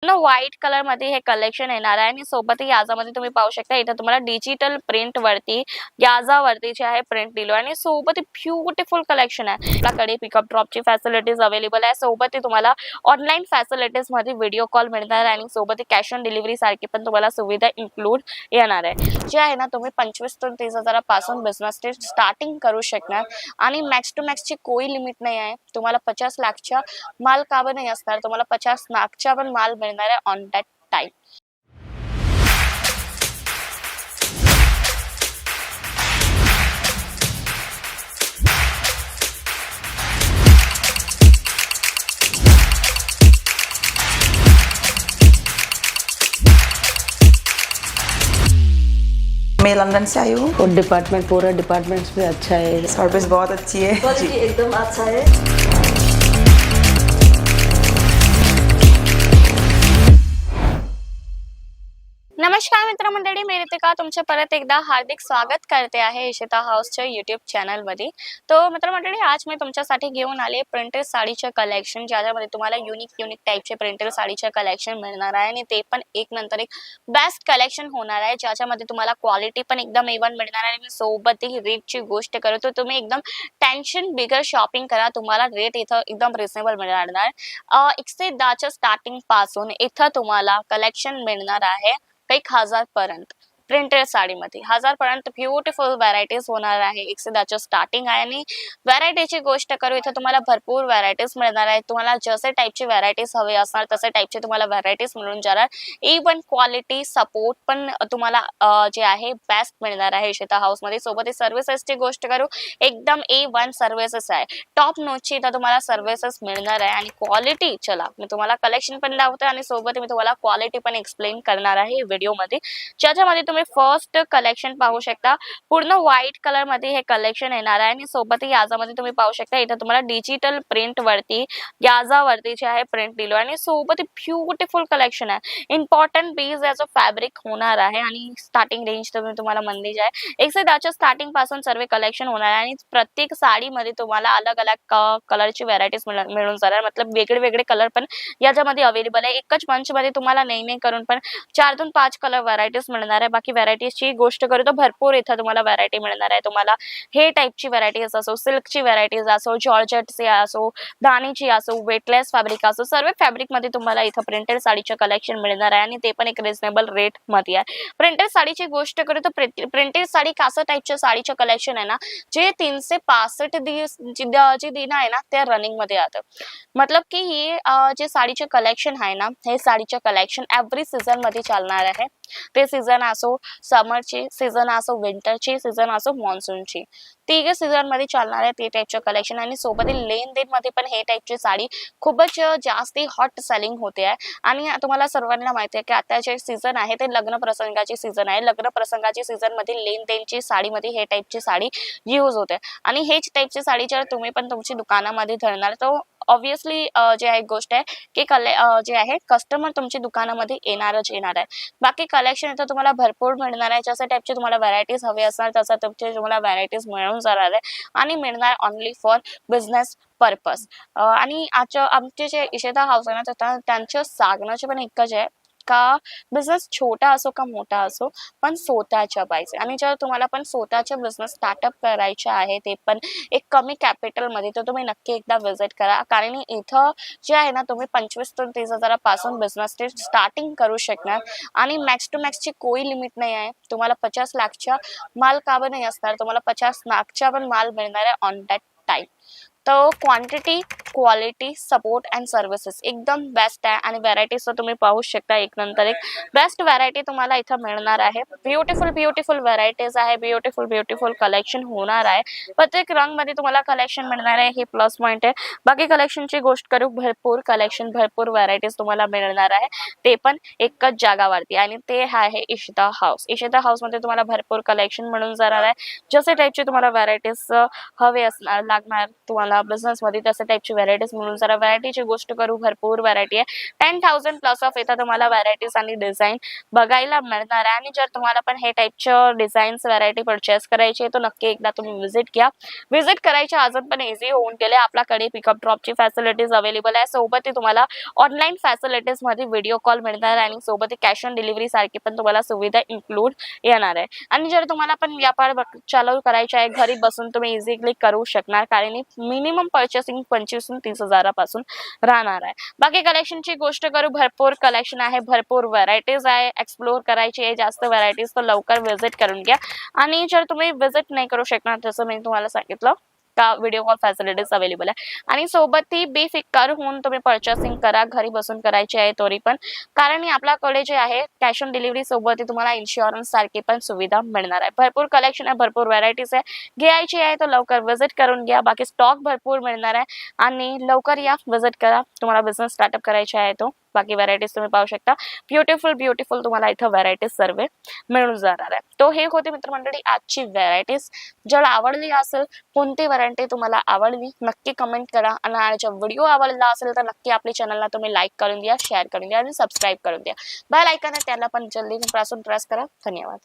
White colour मध्ये हे collection येणार आहे आणि सोबत याच्यामध्ये तुम्ही पाहू शकता इथे तुम्हाला डिजिटल प्रिंट वरती याजावरती जे आहे प्रिंट दिलो आणि सोबत ब्युटिफुल कलेक्शन आहे। आपल्याकडे पिकअप ड्रॉपची फॅसिलिटीज अवेलेबल आहे। सोबत तुम्हाला ऑनलाईन फॅसिलिटीज मध्ये व्हिडिओ कॉल मिळणार आहे आणि सोबत कॅश ऑन डिलिव्हरी सारखी पण तुम्हाला सुविधा इन्क्लूड येणार आहे। जे आहे ना तुम्ही 25 ते 30,000 पासून बिझनेस स्टार्टिंग करू शकणार आणि मॅक्स टू मॅक्स ची कोई लिमिट नाही आहे। तुम्हाला 50 लाखच्या माल का नाही असणार, तुम्हाला 50 लाखच्या पण माल मिळणार आहे ऑन दॅट टाइम। मैं लंदन से आई हूँ। और डिपार्टमेंट पूरा डिपार्टमेंट्स भी अच्छा है, सर्विस बहुत अच्छी है। क्वालिटी एकदम अच्छा है। नमस्कार मित्रमंडळी, मी रितिका तुमचे परत एकदा हार्दिक स्वागत करते आहे इशिता हाऊसच्या यूट्यूब चॅनल मध्ये। तो मित्रमंडळी आज मी तुमच्यासाठी घेऊन आले प्रिंटेड साडीचे कलेक्शन, ज्यामध्ये तुम्हाला युनिक टाइपचे प्रिंटेड साडीचे कलेक्शन मिळणार आहे आणि ते पण एक नंतर एक बेस्ट कलेक्शन होणार आहे, ज्याच्यामध्ये तुम्हाला क्वालिटी पण एकदम A1 मिळणार आहे आणि सोबत रेटची गोष्ट करू तर तुम्ही एकदम टेन्शन बिगर शॉपिंग करा, तुम्हाला रेट इथं एकदम रिजनेबल मिळणार। 110 च्या स्टार्टिंग पासून इथं तुम्हाला कलेक्शन मिळणार आहे 1000 पर्यंत। प्रिंटेड साडीमध्ये 1000 पर्यंत ब्युटिफुल व्हरायटीज होणार आहे। 110 च्या स्टार्टिंग आहे आणि व्हरायटीची गोष्ट करू इथे तुम्हाला भरपूर व्हरायटीज मिळणार आहेत। तुम्हाला जसे टाइपचे व्हरायटीज हवे असणार तसे टाइपचे तुम्हाला व्हरायटीज मिळून जाणार। A1 क्वालिटी सपोर्ट पण तुम्हाला जे आहे बेस्ट मिळणार आहे इशिता हाऊस मध्ये। सोबत सर्व्हिसेसची गोष्ट करू एकदम A1 सर्व्हिसेस आहे, टॉप नोटची इथं तुम्हाला सर्व्हिसेस मिळणार आहे आणि क्वालिटी चला मी तुम्हाला कलेक्शन पण दाखवते आणि सोबत मी तुम्हाला क्वालिटी पण एक्सप्लेन करणार आहे व्हिडिओ मध्ये, ज्याच्यामध्ये तुम्ही फर्स्ट कलेक्शन पाहू शकता। पूर्ण व्हाईट कलर मध्ये हे कलेक्शन येणार आहे आणि सोबत याच्यामध्ये तुम्ही पाहू शकता इथे तुम्हाला डिजिटल प्रिंट वरती याजावरती जे आहे प्रिंट दिलो आणि सोबत ब्युटिफुल कलेक्शन आहे। इम्पॉर्टंट बीज याचं फॅब्रिक होणार आहे आणि स्टार्टिंग रेंज तुम्हाला मंदी आहे 110 च्या स्टार्टिंग पासून सर्व कलेक्शन होणार आहे आणि प्रत्येक साडीमध्ये तुम्हाला अलग अलग कलरची व्हरायटीज मिळून जाणार, मतलब वेगळे कलर पण याच्यामध्ये अवेलेबल आहे। एकच मंच मध्ये तुम्हाला नाही करून पण 4 ते 5 कलर व्हरायटीज मिळणार आहे। बाकी व्हरायटीजची गोष्ट करू तर भरपूर इथं तुम्हाला व्हरायटी मिळणार आहे। तुम्हाला हे टाइपची व्हरायटीज असो, सिल्कची व्हरायटीज असो, जॉर्जेटची असो, दाणीची असो, वेटलेस फॅब्रिक असो, सर्व फॅब्रिक मध्ये तुम्हाला इथं प्रिंटेड साडीचे कलेक्शन मिळणार आहे आणि ते पण एक रिजनेबल रेट मध्ये आहे। प्रिंटेड साडीची गोष्ट करू तर प्रिंटेड साडी कासा टाइपच्या साडीचे कलेक्शन आहे ना, जे 365 जी दिन आहे ना त्या रनिंग मध्ये आतं। मतलब की हे जे साडीचे कलेक्शन आहे ना, हे साडीचे कलेक्शन एव्हरी सीझन मध्ये चालणार आहे। ते सीझन असो समरची, सीझन असो विंटरची, सीझन असो मॉन्सूनची, तिघे सीझन मध्ये चालणार आहे ते टाइपचे कलेक्शन आणि सोबत लेन देन मध्ये पण हे टाइपची साडी खूपच जास्ती हॉट सेलिंग होते आहे। आणि तुम्हाला सर्वांना माहिती आहे की आता जे सीझन आहे ते लग्न प्रसंगाची सीझन आहे। लग्न प्रसंगाची सीझन मध्ये लेन देनची साडीमध्ये हे टाइपची साडी यूज होते आणि हेच टाइपची साडी जर तुम्ही पण तुमची दुकानामध्ये धरणार तर ऑब्वियसली जे आहे गोष्ट आहे की जे आहे कस्टमर तुमच्या दुकानामध्ये येणार आहे। बाकी कलेक्शन इथं तुम्हाला भरपूर मिळणार आहे, जसं टाइपचे तुम्हाला व्हरायटीज हवे असणार तसं तुमचे तुम्हाला व्हरायटीज मिळून जाणार आहे आणि मिळणार ओनली फॉर बिझनेस पर्पज। आणि आमचे जे इशिता हाऊस आहे ना त्यांचं सांगण्याचे पण एकच आहे का बिझनेस छोटा असो का मोठा असो पण स्वतःच्या पाहिजे। आणि जर तुम्हाला पण स्वतःचा बिझनेस स्टार्टअप करायचा आहे ते पण एक कमी कॅपिटल मध्ये, तर तुम्ही नक्की एकदा विजिट करा, कारण इथं जे आहे ना तुम्ही 25 ते 30,000 पासून बिझनेस स्टार्टिंग करू शकणार आणि मॅक्स टू मॅक्स ची कोई लिमिट नाही आहे। तुम्हाला 50 लाखच्या माल का नाही असणार, तुम्हाला 50 लाखच्या पण माल मिळणार आहे ऑन दॅट टाइम। तो quantity, quality, support and services एकदम बेस्ट आहे आणि व्हरायटीज तुम्ही पाहू शकता एक नंतर एक बेस्ट व्हरायटी तुम्हाला इथं मिळणार आहे। ब्युटिफुल व्हरायटीज आहे, ब्युटिफुल कलेक्शन होणार आहे। प्रत्येक रंग मध्ये तुम्हाला कलेक्शन मिळणार आहे, हे प्लस पॉइंट आहे। बाकी कलेक्शनची गोष्ट करू भरपूर कलेक्शन, भरपूर व्हरायटीज तुम्हाला मिळणार आहे, ते पण एकच जागावरती आणि ते आहे इशिता हाऊस। इशिता हाऊस मध्ये तुम्हाला भरपूर कलेक्शन मिळून जाणार आहे, जसे टाइपचे तुम्हाला व्हरायटीज हवे असणार लागणार तुम्हाला तुम्हाला बिझनेसमध्ये तसं टाईपची व्हरायटीज म्हणून जरा व्हरायटीची गोष्ट करू, भरपूर व्हरायटी आहे. 10,000 प्लस ऑफ इथं तुम्हाला व्हरायटीज आणि डिझाईन बघायला मिळणार आहे. आणि जर तुम्हाला पण हे टाईपच्या डिझाईन्स व्हरायटी परचेस करायची आहे तर नक्की एकदा तुम्ही व्हिजिट घ्या. व्हिजिट करायची अजून पण इझी होऊन गेले. आपल्याकडे पिकअप ड्रॉपची फॅसिलिटीज अवेलेबल आहे. सोबत तुम्हाला ऑनलाईन फॅसिलिटीज मध्ये व्हिडिओ कॉल मिळणार आणि सोबत कॅश ऑन डिलिव्हरी सारखी पण तुम्हाला सुविधा इन्क्लूड येणार आहे. आणि जर तुम्हाला पण व्यापार चालू करायचा आहे घरी बसून तुम्ही इझिली करू शकणार, कारण मिनिमम पर्चेसिंग 25 ते 30 हजारापासून राहणार आहे. बाकी कलेक्शनची गोष्ट करू, भरपूर कलेक्शन आहे, भरपूर व्हरायटीज आहे. एक्सप्लोर करायची आहे जास्त व्हरायटीज तर लवकर व्हिजिट करून घ्या. आणि जर तुम्ही व्हिजिट नाही करू शकणार जसं मी तुम्हाला सांगितलं का व्हिडिओ कॉल फॅसिलिटीज अवेलेबल आहे. आणि सोबत ती बेफिकर होऊन तुम्ही पर्चेसिंग करा, घरी बसून करायची आहे तरी पण, कारण आपल्याकडे जे आहे कॅश ऑन डिलिव्हरी सोबत तुम्हाला इन्शुरन्स सारखी पण सुविधा मिळणार आहे. भरपूर कलेक्शन आहे, भरपूर व्हरायटीज आहे. घ्यायची आहे तर लवकर व्हिजिट करून घ्या. बाकी स्टॉक भरपूर मिळणार आहे आणि लवकर या, व्हिजिट करा. तुम्हाला बिझनेस स्टार्टअप करायचा आहे तो. बाकी व्हरायटीज तुम्ही पाहू शकता. ब्युटिफुल तुम्हाला इथं व्हरायटीज सर्व मिळून जाणार आहे. तो हे होते मित्रमंडळी आजची व्हरायटीज. जर आवडली असेल कोणती व्हरायटी तुम्हाला आवडली नक्की कमेंट करा. आणि जर व्हिडिओ आवडला असेल तर नक्की आपल्या चॅनलला तुम्ही लाईक करून द्या, शेअर करून द्या आणि सबस्क्राईब करून द्या. बेल आयकॉन आहे त्याला पण जल्दी पासून प्रेस करा. धन्यवाद.